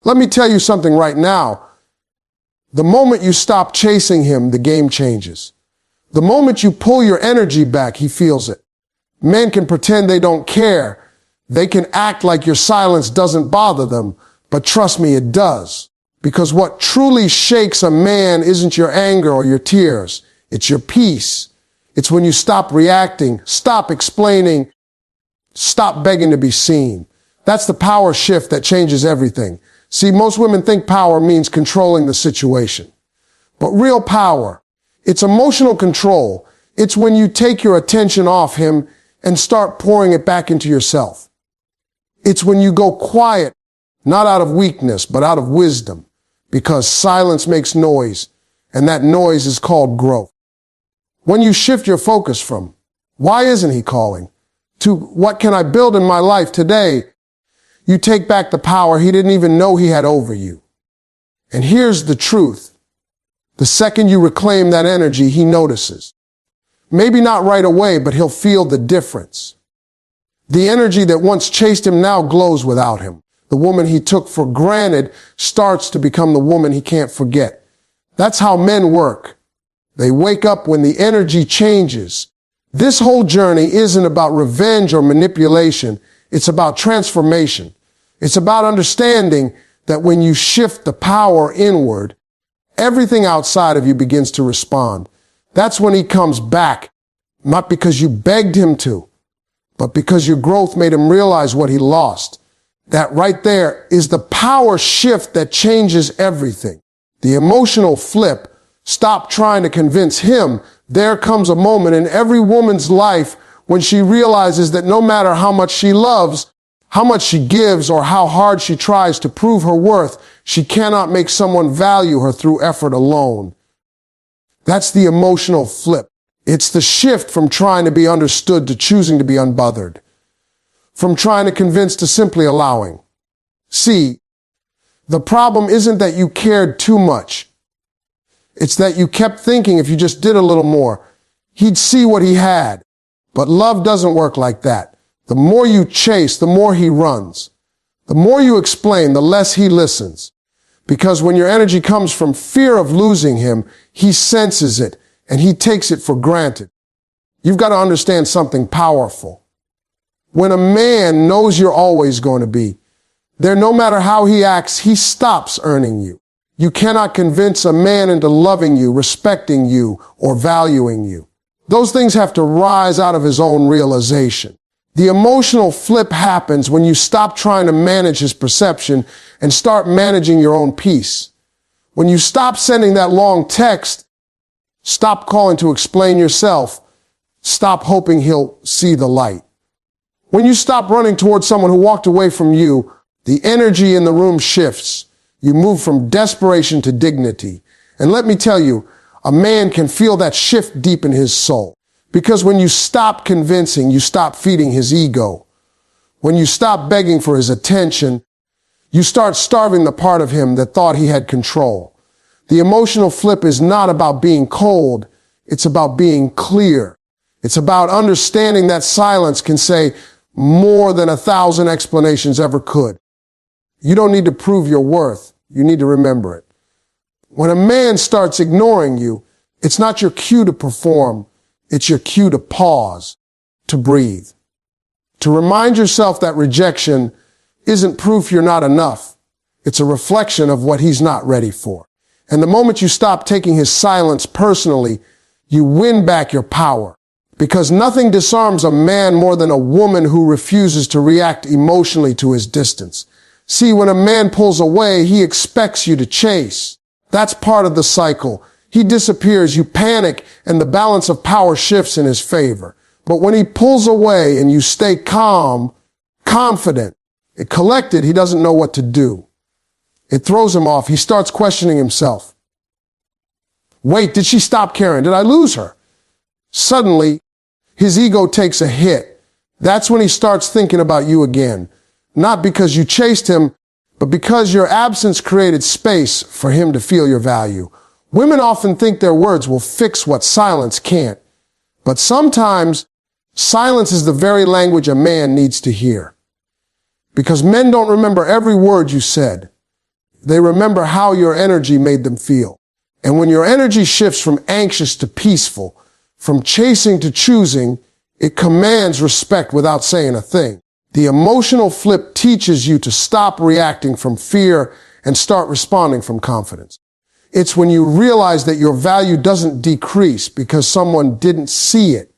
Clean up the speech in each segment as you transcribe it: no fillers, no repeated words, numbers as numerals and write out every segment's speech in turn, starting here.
Let me tell you something right now. The moment you stop chasing him, the game changes. The moment you pull your energy back, he feels it. Men can pretend they don't care. They can act like your silence doesn't bother them. But trust me, it does. Because what truly shakes a man isn't your anger or your tears. It's your peace. It's when you stop reacting, stop explaining, stop begging to be seen. That's the power shift that changes everything. See, most women think power means controlling the situation. But real power, it's emotional control. It's when you take your attention off him and start pouring it back into yourself. It's when you go quiet, not out of weakness, but out of wisdom, because silence makes noise, and that noise is called growth. When you shift your focus from, why isn't he calling, to what can I build in my life today, you take back the power he didn't even know he had over you. And here's the truth. The second you reclaim that energy, he notices. Maybe not right away, but he'll feel the difference. The energy that once chased him now glows without him. The woman he took for granted starts to become the woman he can't forget. That's how men work. They wake up when the energy changes. This whole journey isn't about revenge or manipulation. It's about transformation. It's about understanding that when you shift the power inward, everything outside of you begins to respond. That's when he comes back, not because you begged him to, but because your growth made him realize what he lost. That right there is the power shift that changes everything. The emotional flip. Stop trying to convince him. There comes a moment in every woman's life when she realizes that no matter how much she loves, how much she gives, or how hard she tries to prove her worth, she cannot make someone value her through effort alone. That's the emotional flip. It's the shift from trying to be understood to choosing to be unbothered. From trying to convince to simply allowing. See, the problem isn't that you cared too much. It's that you kept thinking if you just did a little more, he'd see what he had. But love doesn't work like that. The more you chase, the more he runs. The more you explain, the less he listens. Because when your energy comes from fear of losing him, he senses it and he takes it for granted. You've got to understand something powerful. When a man knows you're always going to be there, no matter how he acts, he stops earning you. You cannot convince a man into loving you, respecting you, or valuing you. Those things have to rise out of his own realization. The emotional flip happens when you stop trying to manage his perception and start managing your own peace. When you stop sending that long text, stop calling to explain yourself, stop hoping he'll see the light. When you stop running towards someone who walked away from you, the energy in the room shifts. You move from desperation to dignity. And let me tell you, a man can feel that shift deep in his soul. Because when you stop convincing, you stop feeding his ego. When you stop begging for his attention, you start starving the part of him that thought he had control. The emotional flip is not about being cold. It's about being clear. It's about understanding that silence can say more than 1,000 explanations ever could. You don't need to prove your worth. You need to remember it. When a man starts ignoring you, it's not your cue to perform. It's your cue to pause, to breathe, to remind yourself that rejection isn't proof you're not enough. It's a reflection of what he's not ready for. And the moment you stop taking his silence personally, you win back your power. Because nothing disarms a man more than a woman who refuses to react emotionally to his distance. See, when a man pulls away, he expects you to chase. That's part of the cycle. He disappears, you panic, and the balance of power shifts in his favor. But when he pulls away and you stay calm, confident, and collected, he doesn't know what to do. It throws him off. He starts questioning himself. Wait, did she stop caring? Did I lose her? Suddenly, his ego takes a hit. That's when he starts thinking about you again. Not because you chased him, but because your absence created space for him to feel your value. Women often think their words will fix what silence can't. But sometimes, silence is the very language a man needs to hear. Because men don't remember every word you said, They remember how your energy made them feel. And when your energy shifts from anxious to peaceful, from chasing to choosing, it commands respect without saying a thing. The emotional flip teaches you to stop reacting from fear and start responding from confidence. It's when you realize that your value doesn't decrease because someone didn't see it.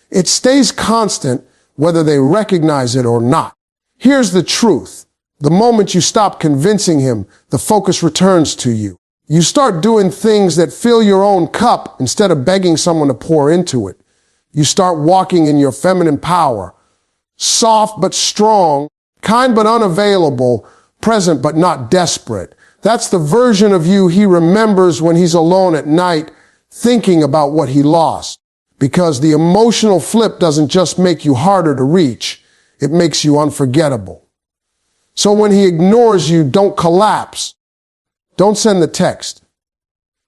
It stays constant whether they recognize it or not. Here's the truth. The moment you stop convincing him, the focus returns to you. You start doing things that fill your own cup instead of begging someone to pour into it. You start walking in your feminine power, soft but strong, kind but unavailable, present but not desperate. That's the version of you he remembers when he's alone at night thinking about what he lost. Because the emotional flip doesn't just make you harder to reach, it makes you unforgettable. So when he ignores you, don't collapse. Don't send the text.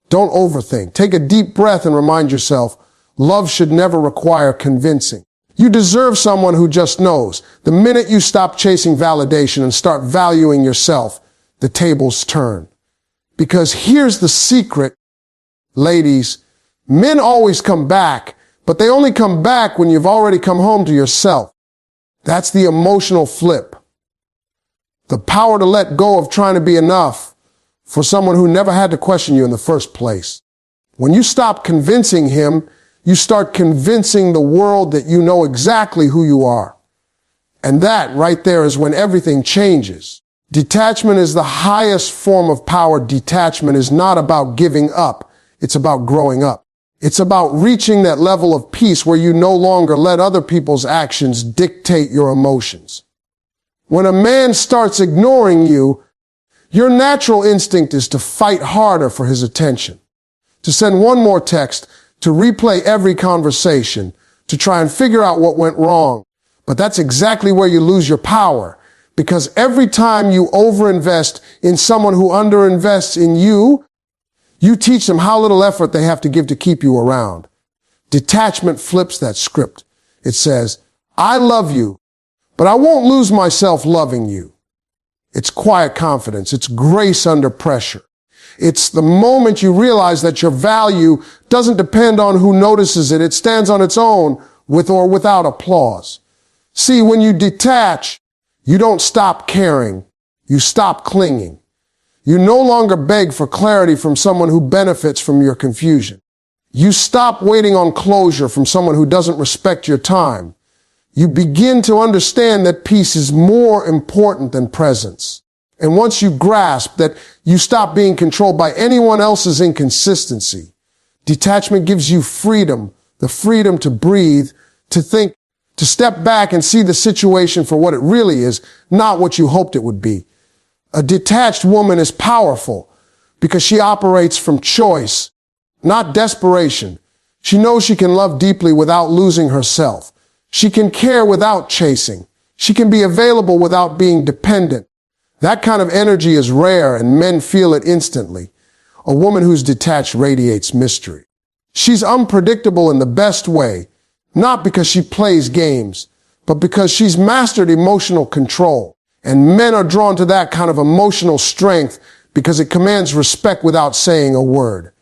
Don't overthink. Take a deep breath and remind yourself, love should never require convincing. You deserve someone who just knows. The minute you stop chasing validation and start valuing yourself, the tables turn. Because here's the secret, ladies. Men always come back, but they only come back when you've already come home to yourself. That's the emotional flip. The power to let go of trying to be enough for someone who never had to question you in the first place. When you stop convincing him, you start convincing the world that you know exactly who you are. And that right there is when everything changes. Detachment is the highest form of power. Detachment is not about giving up. It's about growing up. It's about reaching that level of peace where you no longer let other people's actions dictate your emotions. When a man starts ignoring you, your natural instinct is to fight harder for his attention, to send one more text, to replay every conversation, to try and figure out what went wrong. But that's exactly where you lose your power, because every time you overinvest in someone who underinvests in you, you teach them how little effort they have to give to keep you around. Detachment flips that script. It says, I love you, but I won't lose myself loving you. It's quiet confidence. It's grace under pressure. It's the moment you realize that your value doesn't depend on who notices it. It stands on its own with or without applause. See, when you detach, you don't stop caring. You stop clinging. You no longer beg for clarity from someone who benefits from your confusion. You stop waiting on closure from someone who doesn't respect your time. You begin to understand that peace is more important than presence. And once you grasp that you stop being controlled by anyone else's inconsistency, detachment gives you freedom, the freedom to breathe, to think, to step back and see the situation for what it really is, not what you hoped it would be. A detached woman is powerful because she operates from choice, not desperation. She knows she can love deeply without losing herself. She can care without chasing. She can be available without being dependent. That kind of energy is rare and men feel it instantly. A woman who's detached radiates mystery. She's unpredictable in the best way, not because she plays games, but because she's mastered emotional control. And men are drawn to that kind of emotional strength because it commands respect without saying a word.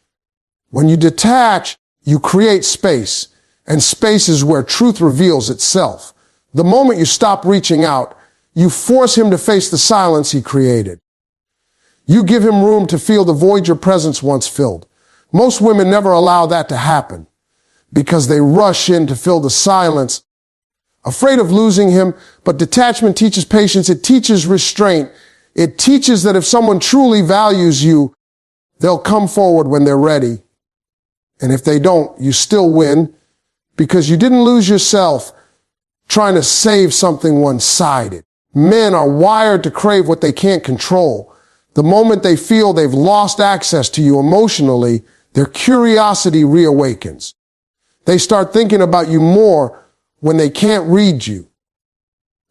When you detach, you create space, and space is where truth reveals itself. The moment you stop reaching out, you force him to face the silence he created. You give him room to feel the void your presence once filled. Most women never allow that to happen because they rush in to fill the silence, afraid of losing him. But detachment teaches patience. It teaches restraint. It teaches that if someone truly values you, they'll come forward when they're ready. And if they don't, you still win because you didn't lose yourself trying to save something one-sided. Men are wired to crave what they can't control. The moment they feel they've lost access to you emotionally, their curiosity reawakens. They start thinking about you more when they can't read you.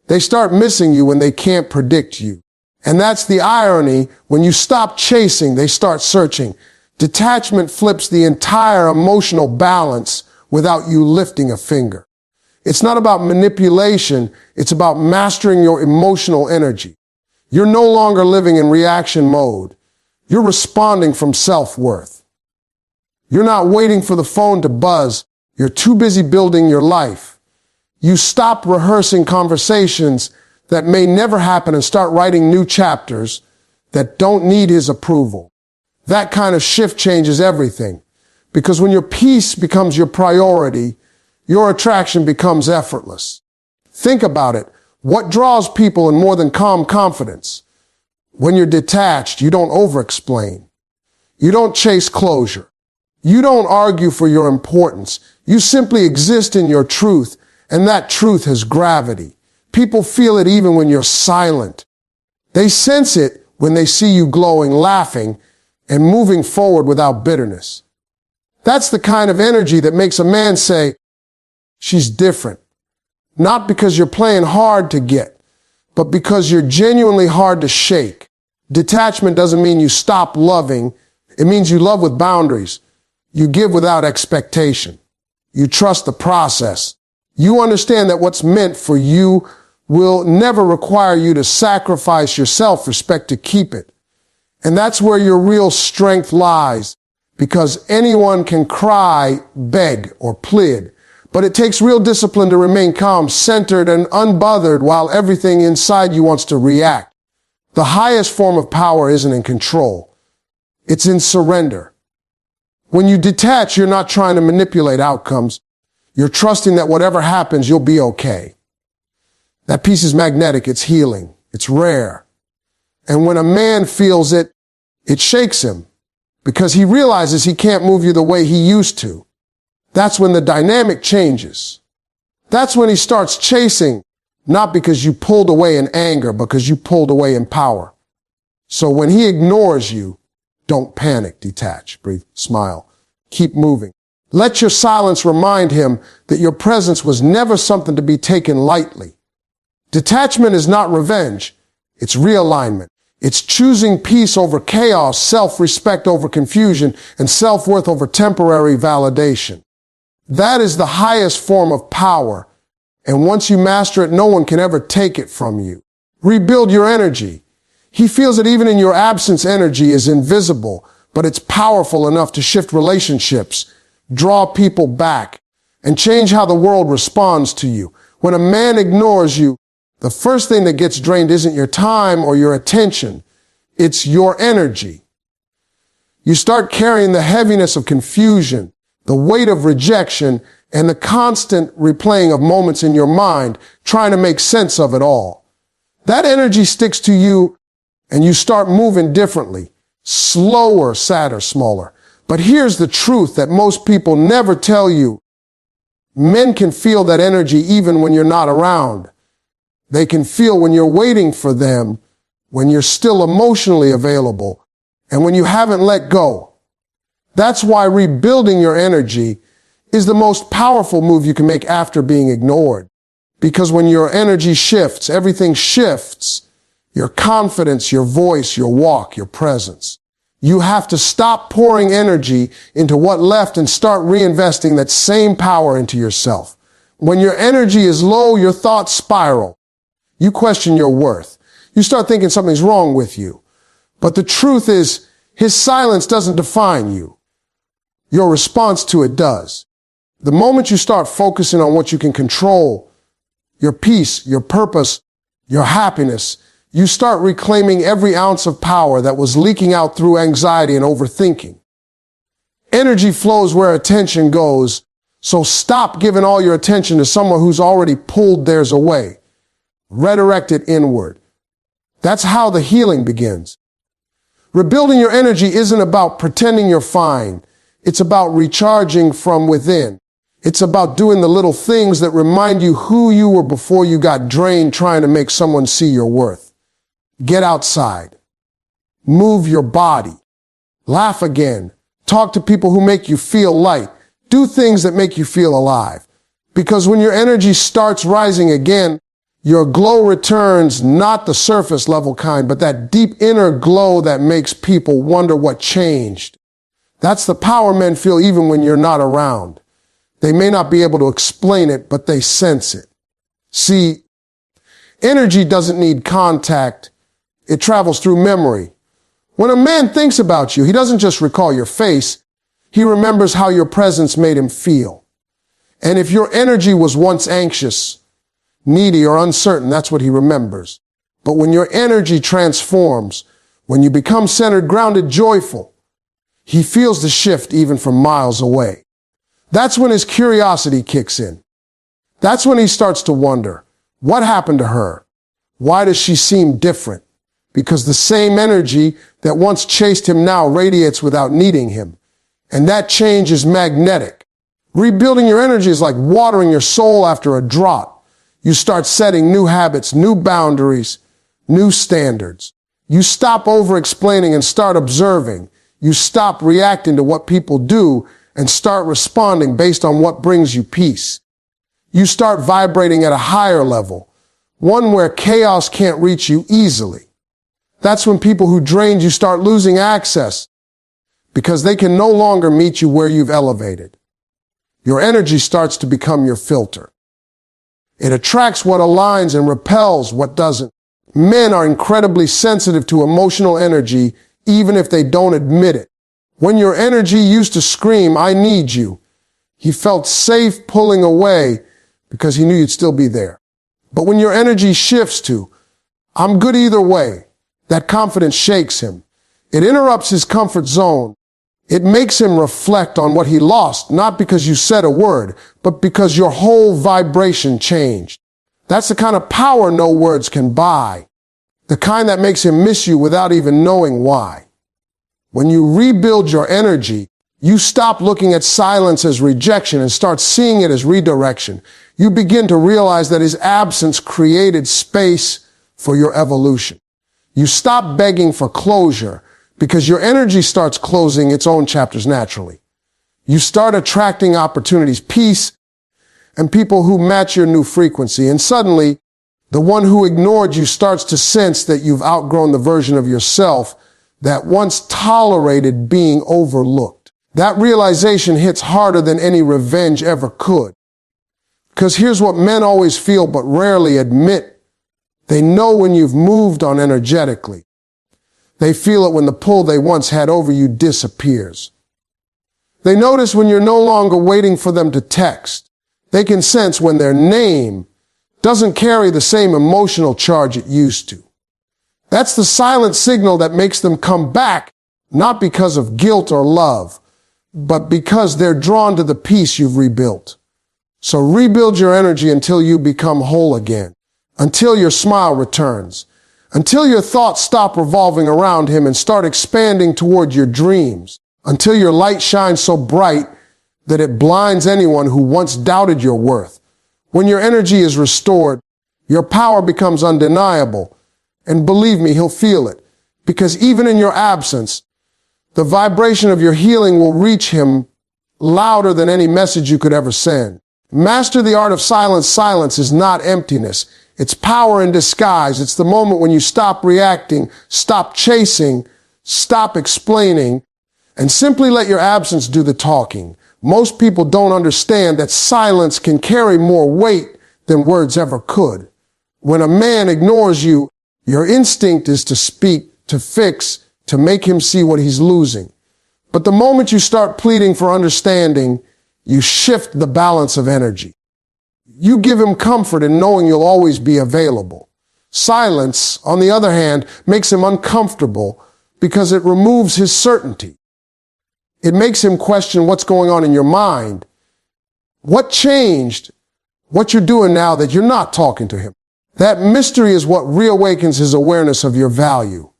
They start missing you when they can't predict you. And that's the irony. When you stop chasing, they start searching. Detachment flips the entire emotional balance without you lifting a finger. It's not about manipulation. It's about mastering your emotional energy. You're no longer living in reaction mode. You're responding from self-worth. You're not waiting for the phone to buzz. You're too busy building your life. You stop rehearsing conversations that may never happen and start writing new chapters that don't need his approval. That kind of shift changes everything. Because when your peace becomes your priority, your attraction becomes effortless. Think about it. What draws people in more than calm confidence? When you're detached, you don't over-explain. You don't chase closure. You don't argue for your importance. You simply exist in your truth, and that truth has gravity. People feel it even when you're silent. They sense it when they see you glowing, laughing, and moving forward without bitterness. That's the kind of energy that makes a man say, she's different. Not because you're playing hard to get, but because you're genuinely hard to shake. Detachment doesn't mean you stop loving. It means you love with boundaries. You give without expectation. You trust the process. You understand that what's meant for you will never require you to sacrifice your self-respect to keep it. And that's where your real strength lies, because anyone can cry, beg, or plead. But it takes real discipline to remain calm, centered, and unbothered while everything inside you wants to react. The highest form of power isn't in control. It's in surrender. When you detach, you're not trying to manipulate outcomes. You're trusting that whatever happens, you'll be okay. That peace is magnetic. It's healing. It's rare. And when a man feels it, it shakes him because he realizes he can't move you the way he used to. That's when the dynamic changes. That's when he starts chasing, not because you pulled away in anger, but because you pulled away in power. So when he ignores you, don't panic, detach, breathe, smile, keep moving. Let your silence remind him that your presence was never something to be taken lightly. Detachment is not revenge. It's realignment. It's choosing peace over chaos, self-respect over confusion, and self-worth over temporary validation. That is the highest form of power, and once you master it, no one can ever take it from you. Rebuild your energy. He feels that even in your absence, energy is invisible, but it's powerful enough to shift relationships, draw people back, and change how the world responds to you. When a man ignores you, the first thing that gets drained isn't your time or your attention. It's your energy. You start carrying the heaviness of confusion, the weight of rejection, and the constant replaying of moments in your mind, trying to make sense of it all. That energy sticks to you, and you start moving differently, slower, sadder, smaller. But here's the truth that most people never tell you. Men can feel that energy even when you're not around. They can feel when you're waiting for them, when you're still emotionally available, and when you haven't let go. That's why rebuilding your energy is the most powerful move you can make after being ignored. Because when your energy shifts, everything shifts. Your confidence, your voice, your walk, your presence. You have to stop pouring energy into what left and start reinvesting that same power into yourself. When your energy is low, your thoughts spiral. You question your worth. You start thinking something's wrong with you. But the truth is, his silence doesn't define you. Your response to it does. The moment you start focusing on what you can control, your peace, your purpose, your happiness, you start reclaiming every ounce of power that was leaking out through anxiety and overthinking. Energy flows where attention goes, so stop giving all your attention to someone who's already pulled theirs away. Redirect it inward. That's how the healing begins. Rebuilding your energy isn't about pretending you're fine. It's about recharging from within. It's about doing the little things that remind you who you were before you got drained trying to make someone see your worth. Get outside. Move your body. Laugh again. Talk to people who make you feel light. Do things that make you feel alive. Because when your energy starts rising again, your glow returns, not the surface level kind, but that deep inner glow that makes people wonder what changed. That's the power men feel even when you're not around. They may not be able to explain it, but they sense it. See, energy doesn't need contact. It travels through memory. When a man thinks about you, he doesn't just recall your face, he remembers how your presence made him feel. And if your energy was once anxious, needy, or uncertain, that's what he remembers. But when your energy transforms, when you become centered, grounded, joyful, he feels the shift even from miles away. That's when his curiosity kicks in. That's when he starts to wonder, what happened to her? Why does she seem different? Because the same energy that once chased him now radiates without needing him. And that change is magnetic. Rebuilding your energy is like watering your soul after a drought. You start setting new habits, new boundaries, new standards. You stop over-explaining and start observing. You stop reacting to what people do and start responding based on what brings you peace. You start vibrating at a higher level, one where chaos can't reach you easily. That's when people who drained you start losing access because they can no longer meet you where you've elevated. Your energy starts to become your filter. It attracts what aligns and repels what doesn't. Men are incredibly sensitive to emotional energy, even if they don't admit it. When your energy used to scream, "I need you," he felt safe pulling away because he knew you'd still be there. But when your energy shifts to, "I'm good either way," that confidence shakes him. It interrupts his comfort zone. It makes him reflect on what he lost, not because you said a word, but because your whole vibration changed. That's the kind of power no words can buy. The kind that makes him miss you without even knowing why. When you rebuild your energy, you stop looking at silence as rejection and start seeing it as redirection. You begin to realize that his absence created space for your evolution. You stop begging for closure because your energy starts closing its own chapters naturally. You start attracting opportunities, peace, and people who match your new frequency. And suddenly, the one who ignored you starts to sense that you've outgrown the version of yourself that once tolerated being overlooked. That realization hits harder than any revenge ever could. Because here's what men always feel but rarely admit. They know when you've moved on energetically. They feel it when the pull they once had over you disappears. They notice when you're no longer waiting for them to text. They can sense when their name doesn't carry the same emotional charge it used to. That's the silent signal that makes them come back, not because of guilt or love, but because they're drawn to the peace you've rebuilt. So rebuild your energy until you become whole again, until your smile returns, until your thoughts stop revolving around him and start expanding toward your dreams, until your light shines so bright that it blinds anyone who once doubted your worth. When your energy is restored, your power becomes undeniable. And believe me, he'll feel it. Because even in your absence, the vibration of your healing will reach him louder than any message you could ever send. Master the art of silence. Silence is not emptiness. It's power in disguise. It's the moment when you stop reacting, stop chasing, stop explaining, and simply let your absence do the talking. Most people don't understand that silence can carry more weight than words ever could. When a man ignores you, your instinct is to speak, to fix, to make him see what he's losing. But the moment you start pleading for understanding, you shift the balance of energy. You give him comfort in knowing you'll always be available. Silence, on the other hand, makes him uncomfortable because it removes his certainty. It makes him question what's going on in your mind. What changed? What you're doing now that you're not talking to him? That mystery is what reawakens his awareness of your value.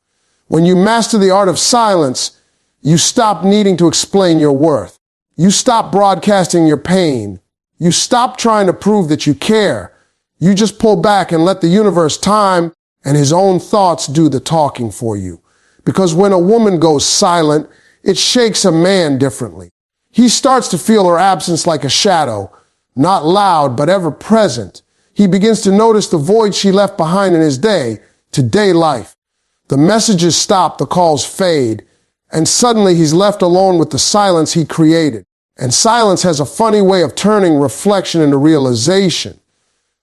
When you master the art of silence, you stop needing to explain your worth. You stop broadcasting your pain. You stop trying to prove that you care. You just pull back and let the universe, time, and his own thoughts do the talking for you. Because when a woman goes silent, it shakes a man differently. He starts to feel her absence like a shadow, not loud, but ever present. He begins to notice the void she left behind in his day-to-day life. The messages stop, the calls fade, and suddenly he's left alone with the silence he created. And silence has a funny way of turning reflection into realization.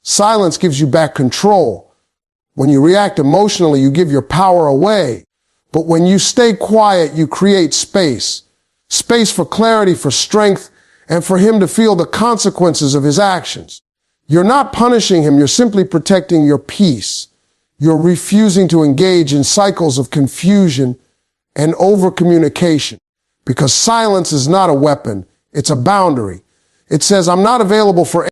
Silence gives you back control. When you react emotionally, you give your power away. But when you stay quiet, you create space. Space for clarity, for strength, and for him to feel the consequences of his actions. You're not punishing him, you're simply protecting your peace. You're refusing to engage in cycles of confusion and over-communication. Because silence is not a weapon, it's a boundary. It says, I'm not available for